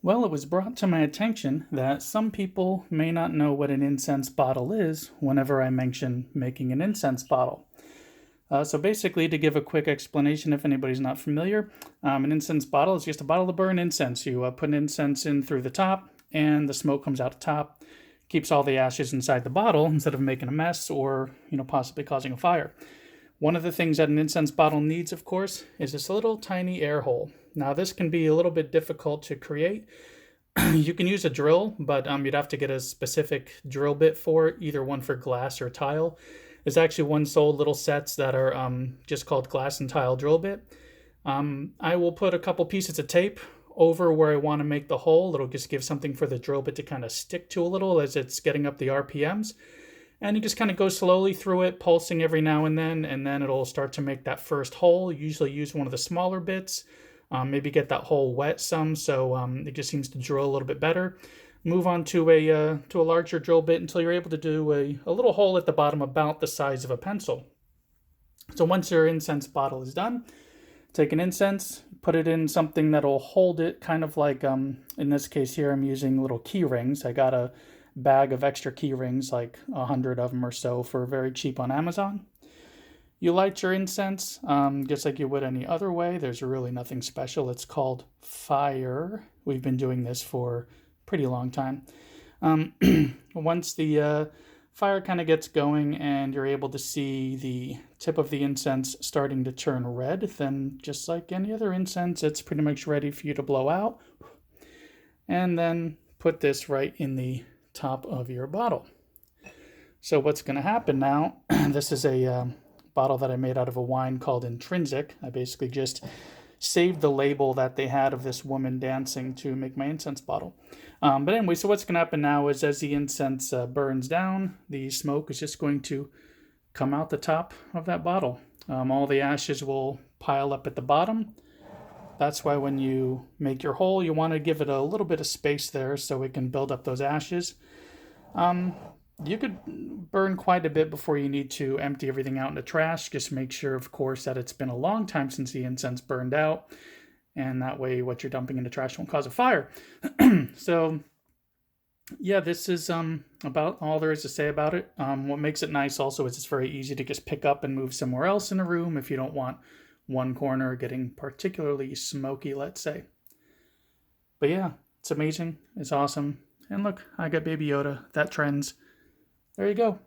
Well, it was brought to my attention that some people may not know what an incense bottle is whenever I mention making an incense bottle. So basically, to give a quick explanation, if anybody's not familiar, an incense bottle is just a bottle to burn incense. You put an incense in through the top, and the smoke comes out the top, keeps all the ashes inside the bottle instead of making a mess or possibly causing a fire. One of the things that an incense bottle needs, of course, is this little tiny air hole. Now, this can be a little bit difficult to create. You can use a drill, but you'd have to get a specific drill bit for it, either one for glass or tile. There's actually one sold little sets that are just called glass and tile drill bit. I will put a couple pieces of tape over where I want to make the hole. It'll just give something for the drill bit to kind of stick to a little as it's getting up the RPMs. And you just kind of go slowly through it, pulsing every now and then it'll start to make that first hole. You usually use one of the smaller bits, maybe get that hole wet some so it just seems to drill a little bit better. Move on to a larger drill bit until you're able to do a little hole at the bottom about the size of a pencil. So once your incense bottle is done, take an incense, put it in something that'll hold it, kind of like, in this case here, I'm using little key rings. I got a bag of extra key rings, like 100 of them or so, for very cheap on Amazon. You light your incense just like you would any other way. There's really nothing special. It's called fire. We've been doing this for a pretty long time. Once the fire kind of gets going and you're able to see the tip of the incense starting to turn red, then just like any other incense, it's pretty much ready for you to blow out. And then put this right in the top of your bottle. So what's going to happen now, this is a bottle that I made out of a wine called Intrinsic. I basically just saved the label that they had of this woman dancing to make my incense bottle. But anyway, so what's going to happen now is as the incense burns down, the smoke is just going to come out the top of that bottle. All the ashes will pile up at the bottom. That's why when you make your hole, you want to give it a little bit of space there so it can build up those ashes. You could burn quite a bit before you need to empty everything out in the trash. Just make sure, of course, that it's been a long time since the incense burned out. And that way what you're dumping in the trash won't cause a fire. So, yeah, this is about all there is to say about it. What makes it nice also is it's very easy to just pick up and move somewhere else in the room if you don't want one corner getting particularly smoky, let's say. But yeah, it's amazing. It's awesome. And look, I got Baby Yoda. That trends. There you go.